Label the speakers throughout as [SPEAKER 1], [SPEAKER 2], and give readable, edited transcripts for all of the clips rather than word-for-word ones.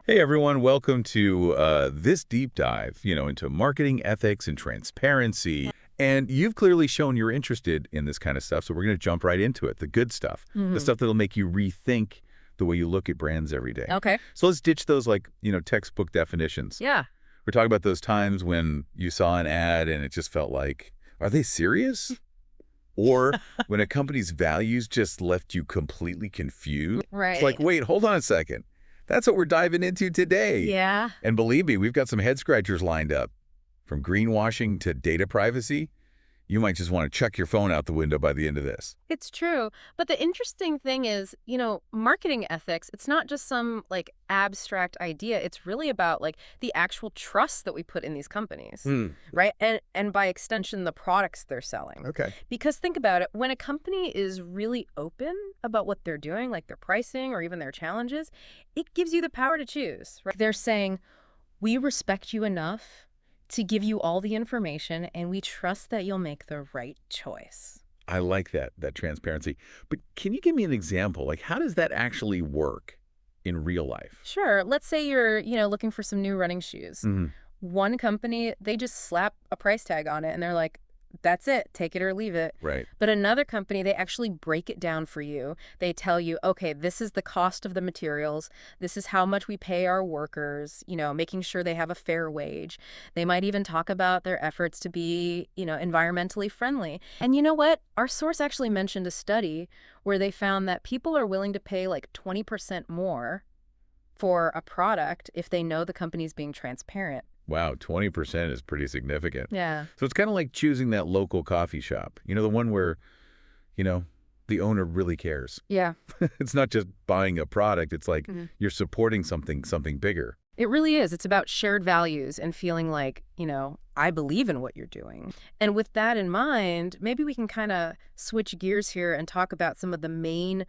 [SPEAKER 1] Hey everyone, welcome to this deep dive, into marketing ethics and transparency. And you've clearly shown you're interested in this kind of stuff, so we're going to jump right into it, the good stuff, the
[SPEAKER 2] Hmm.
[SPEAKER 1] stuff that'll make you rethink the way you look at brands every day.
[SPEAKER 2] Okay.
[SPEAKER 1] So let's ditch those textbook definitions.
[SPEAKER 2] Yeah.
[SPEAKER 1] We're talking about those times when you saw an ad and it just felt like, are they serious? Or when a company's values just left you completely confused. It's like,
[SPEAKER 2] Right.
[SPEAKER 1] wait, hold on a second. That's what we're diving into today.
[SPEAKER 2] Yeah.
[SPEAKER 1] And believe me, we've got some head scratchers lined up. From greenwashing to data privacy, you might just want to chuck your phone out the window by the end of this.
[SPEAKER 2] It's true. But the interesting thing is, marketing ethics, it's not just some abstract idea. It's really about the actual trust that we put in these companies,
[SPEAKER 1] Hmm.
[SPEAKER 2] right? And by extension, the products they're selling.
[SPEAKER 1] Okay.
[SPEAKER 2] Because think about it, when a company is really open about what they're doing, like their pricing or even their challenges, it gives you the power to choose, right? They're saying, we respect you enough to give you all the information, and we trust that you'll make the right choice.
[SPEAKER 1] I like that transparency. But can you give me an example? Like, how does that actually work in real life?
[SPEAKER 2] Sure, let's say you're, looking for some new running shoes.
[SPEAKER 1] Hmm.
[SPEAKER 2] One company, they just slap a price tag on it, and they're like, that's it, take it or leave it.
[SPEAKER 1] Right.
[SPEAKER 2] But another company, they actually break it down for you. They tell you, okay, this is the cost of the materials. This is how much we pay our workers, making sure they have a fair wage. They might even talk about their efforts to be, environmentally friendly. And you know what? Our source actually mentioned a study where they found that people are willing to pay like 20% more for a product if they know the company's being transparent.
[SPEAKER 1] Wow, 20% is pretty significant.
[SPEAKER 2] Yeah.
[SPEAKER 1] So it's kind of like choosing that local coffee shop. The one where, you know, the owner really cares.
[SPEAKER 2] Yeah.
[SPEAKER 1] It's not just buying a product. It's like
[SPEAKER 2] Mhm.
[SPEAKER 1] you're supporting something bigger.
[SPEAKER 2] It really is. It's about shared values and feeling like, I believe in what you're doing. And with that in mind, maybe we can kind of switch gears here and talk about some of the main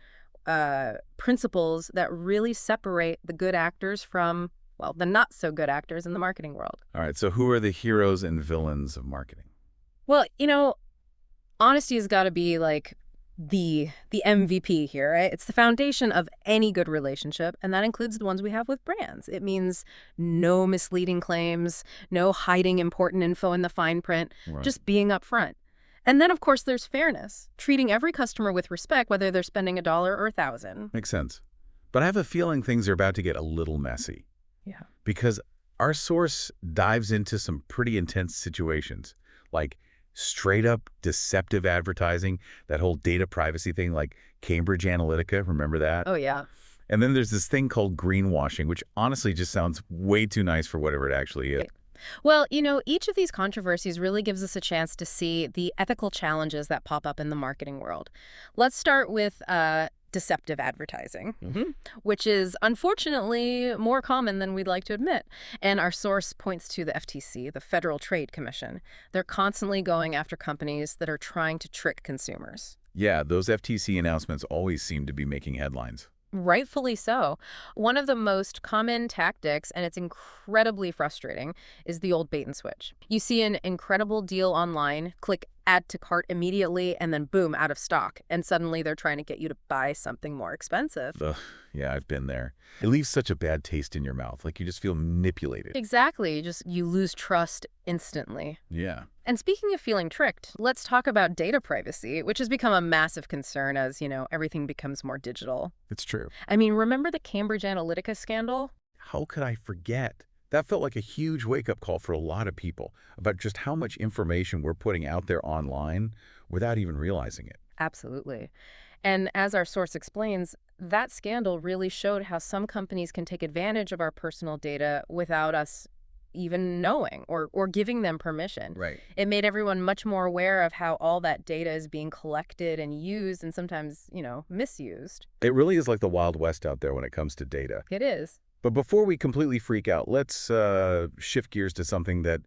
[SPEAKER 2] principles that really separate the good actors from, well, the not so good actors in the marketing world.
[SPEAKER 1] All right, so who are the heroes and villains of marketing?
[SPEAKER 2] Well, honesty has got to be like the MVP here, right? It's the foundation of any good relationship, and that includes the ones we have with brands. It means no misleading claims, no hiding important info in the fine print,
[SPEAKER 1] Right.
[SPEAKER 2] just being upfront. And then, of course, there's fairness, treating every customer with respect, whether they're spending $1 or 1,000.
[SPEAKER 1] Makes sense. But I have a feeling things are about to get a little messy
[SPEAKER 2] Yeah.
[SPEAKER 1] because our source dives into some pretty intense situations, like straight up deceptive advertising, that whole data privacy thing like Cambridge Analytica, remember that?
[SPEAKER 2] Oh, yeah.
[SPEAKER 1] And then there's this thing called greenwashing, which honestly just sounds way too nice for whatever it actually is.
[SPEAKER 2] Well, each of these controversies really gives us a chance to see the ethical challenges that pop up in the marketing world. Let's start with deceptive advertising, which is unfortunately more common than we'd like to admit. And our source points to the FTC, the Federal Trade Commission. They're constantly going after companies that are trying to trick consumers.
[SPEAKER 1] Yeah, those FTC announcements always seem to be making headlines.
[SPEAKER 2] Rightfully so. One of the most common tactics, and it's incredibly frustrating, is the old bait and switch. You see an incredible deal online, click add to cart immediately, and then boom, out of stock. And suddenly they're trying to get you to buy something more expensive.
[SPEAKER 1] Ugh, yeah, I've been there. It leaves such a bad taste in your mouth, like you just feel manipulated.
[SPEAKER 2] Exactly. You lose trust instantly.
[SPEAKER 1] Yeah.
[SPEAKER 2] And speaking of feeling tricked, let's talk about data privacy, which has become a massive concern as, everything becomes more digital.
[SPEAKER 1] It's true.
[SPEAKER 2] I mean, remember the Cambridge Analytica scandal?
[SPEAKER 1] How could I forget? That felt like a huge wake-up call for a lot of people about just how much information we're putting out there online without even realizing it.
[SPEAKER 2] Absolutely. And as our source explains, that scandal really showed how some companies can take advantage of our personal data without us even knowing or giving them permission.
[SPEAKER 1] Right.
[SPEAKER 2] It made everyone much more aware of how all that data is being collected and used and sometimes, misused.
[SPEAKER 1] It really is like the Wild West out there when it comes to data.
[SPEAKER 2] It is.
[SPEAKER 1] But before we completely freak out, let's shift gears to something that,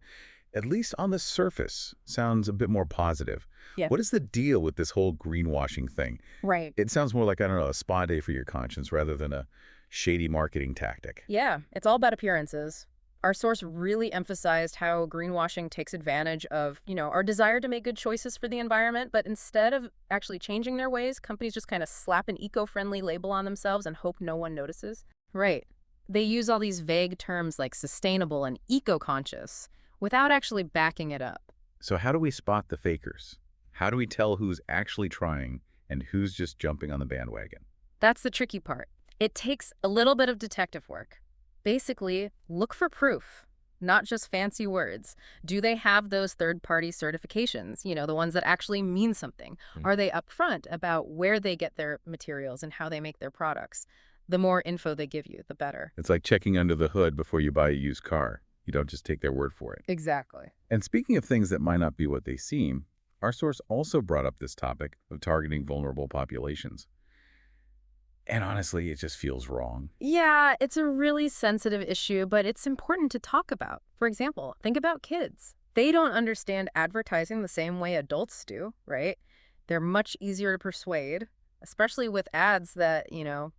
[SPEAKER 1] at least on the surface, sounds a bit more positive.
[SPEAKER 2] Yeah.
[SPEAKER 1] What is the deal with this whole greenwashing thing?
[SPEAKER 2] Right.
[SPEAKER 1] It sounds more like, I don't know, a spa day for your conscience rather than a shady marketing tactic.
[SPEAKER 2] Yeah, it's all about appearances. Our source really emphasized how greenwashing takes advantage of, our desire to make good choices for the environment, but instead of actually changing their ways, companies just kind of slap an eco-friendly label on themselves and hope no one notices. Right. They use all these vague terms like sustainable and eco-conscious without actually backing it up.
[SPEAKER 1] So how do we spot the fakers? How do we tell who's actually trying and who's just jumping on the bandwagon?
[SPEAKER 2] That's the tricky part. It takes a little bit of detective work. Basically, look for proof, not just fancy words. Do they have those third-party certifications, the ones that actually mean something?
[SPEAKER 1] Mm.
[SPEAKER 2] Are they upfront about where they get their materials and how they make their products? The more info they give you, the better.
[SPEAKER 1] It's like checking under the hood before you buy a used car. You don't just take their word for it.
[SPEAKER 2] Exactly.
[SPEAKER 1] And speaking of things that might not be what they seem, our source also brought up this topic of targeting vulnerable populations. And honestly, it just feels wrong.
[SPEAKER 2] Yeah, it's a really sensitive issue, but it's important to talk about. For example, think about kids. They don't understand advertising the same way adults do, right? They're much easier to persuade, especially with ads that,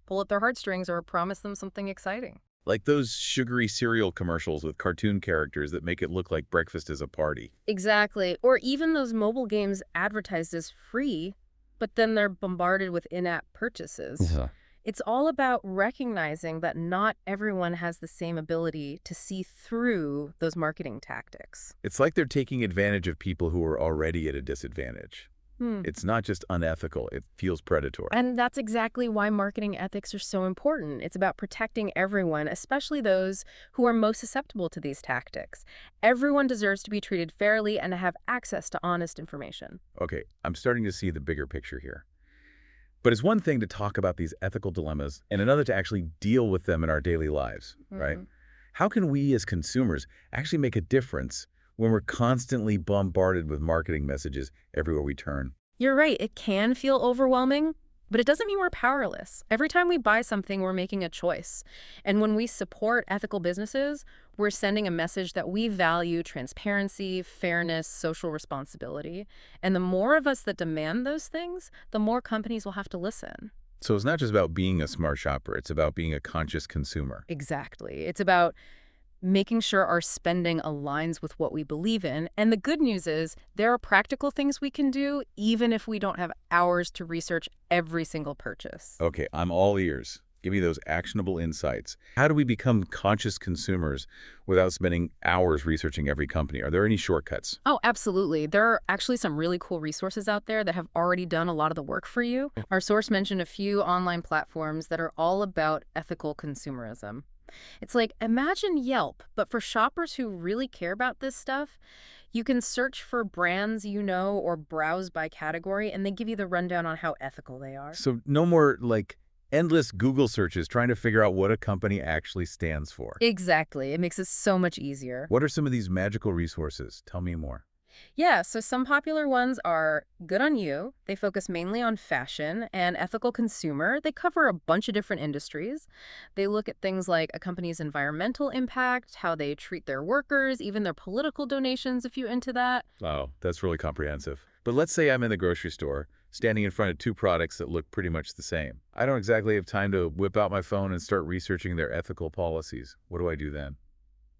[SPEAKER 2] pull at their heartstrings or promise them something exciting.
[SPEAKER 1] Like those sugary cereal commercials with cartoon characters that make it look like breakfast is a party.
[SPEAKER 2] Exactly. Or even those mobile games advertised as free, but then they're bombarded with in-app purchases.
[SPEAKER 1] Yeah.
[SPEAKER 2] It's all about recognizing that not everyone has the same ability to see through those marketing tactics.
[SPEAKER 1] It's like they're taking advantage of people who are already at a disadvantage.
[SPEAKER 2] Hmm.
[SPEAKER 1] It's not just unethical, it feels predatory.
[SPEAKER 2] And that's exactly why marketing ethics are so important. It's about protecting everyone, especially those who are most susceptible to these tactics. Everyone deserves to be treated fairly and to have access to honest information.
[SPEAKER 1] Okay, I'm starting to see the bigger picture here. But it's one thing to talk about these ethical dilemmas and another to actually deal with them in our daily lives, right? How can we as consumers actually make a difference when we're constantly bombarded with marketing messages everywhere we turn?
[SPEAKER 2] You're right, it can feel overwhelming, but it doesn't mean we're powerless. Every time we buy something, we're making a choice. And when we support ethical businesses, we're sending a message that we value transparency, fairness, social responsibility. And the more of us that demand those things, the more companies will have to listen.
[SPEAKER 1] So it's not just about being a smart shopper, it's about being a conscious consumer.
[SPEAKER 2] Exactly. It's about making sure our spending aligns with what we believe in. And the good news is there are practical things we can do even if we don't have hours to research every single purchase.
[SPEAKER 1] Okay, I'm all ears. Give me those actionable insights. How do we become conscious consumers without spending hours researching every company? Are there any shortcuts?
[SPEAKER 2] Oh, absolutely. There are actually some really cool resources out there that have already done a lot of the work for you. Our source mentioned a few online platforms that are all about ethical consumerism. It's like, imagine Yelp, but for shoppers who really care about this stuff. You can search for brands or browse by category, and they give you the rundown on how ethical they are.
[SPEAKER 1] So no more like endless Google searches trying to figure out what a company actually stands for.
[SPEAKER 2] Exactly. It makes it so much easier.
[SPEAKER 1] What are some of these magical resources? Tell me more.
[SPEAKER 2] Yeah, so some popular ones are Good on You. They focus mainly on fashion, and Ethical Consumer. They cover a bunch of different industries. They look at things like a company's environmental impact, how they treat their workers, even their political donations if you're into that.
[SPEAKER 1] Oh, that's really comprehensive. But let's say I'm in the grocery store, standing in front of two products that look pretty much the same. I don't exactly have time to whip out my phone and start researching their ethical policies. What do I do then?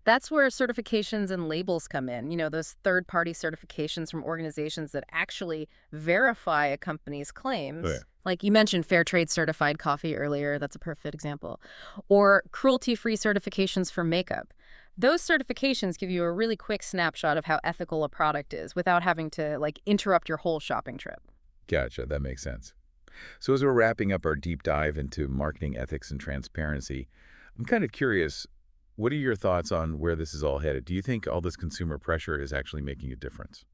[SPEAKER 2] That's where certifications and labels come in, those third-party certifications from organizations that actually verify a company's claims.
[SPEAKER 1] Oh, yeah.
[SPEAKER 2] Like you mentioned fair trade certified coffee earlier, that's a perfect example. Or cruelty-free certifications for makeup. Those certifications give you a really quick snapshot of how ethical a product is without having to interrupt your whole shopping trip.
[SPEAKER 1] Gotcha, that makes sense. So as we're wrapping up our deep dive into marketing ethics and transparency, I'm kind of curious, what are your thoughts on where this is all headed? Do you think all this consumer pressure is actually making a difference?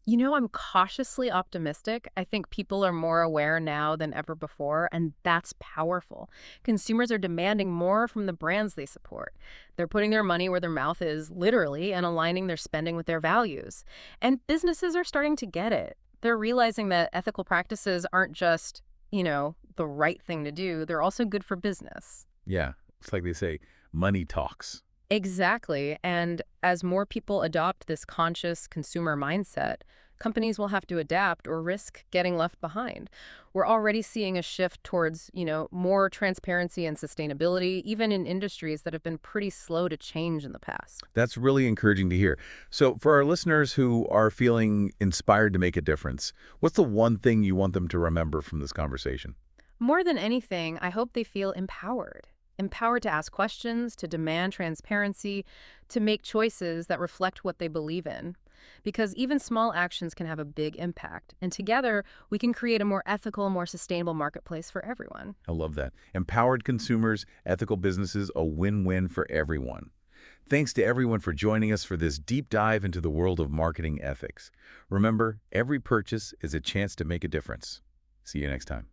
[SPEAKER 2] I'm cautiously optimistic. I think people are more aware now than ever before, and that's powerful. Consumers are demanding more from the brands they support. They're putting their money where their mouth is, literally, and aligning their spending with their values. And businesses are starting to get it. They're realizing that ethical practices aren't just, the right thing to do. They're also good for business.
[SPEAKER 1] Yeah, it's like they say, money talks.
[SPEAKER 2] Exactly. And as more people adopt this conscious consumer mindset, companies will have to adapt or risk getting left behind. We're already seeing a shift towards, more transparency and sustainability, even in industries that have been pretty slow to change in the past.
[SPEAKER 1] That's really encouraging to hear. So for our listeners who are feeling inspired to make a difference, what's the one thing you want them to remember from this conversation?
[SPEAKER 2] More than anything, I hope they feel empowered. Empowered to ask questions, to demand transparency, to make choices that reflect what they believe in. Because even small actions can have a big impact. And together, we can create a more ethical, more sustainable marketplace for everyone.
[SPEAKER 1] I love that. Empowered consumers, ethical businesses, a win-win for everyone. Thanks to everyone for joining us for this deep dive into the world of marketing ethics. Remember, every purchase is a chance to make a difference. See you next time.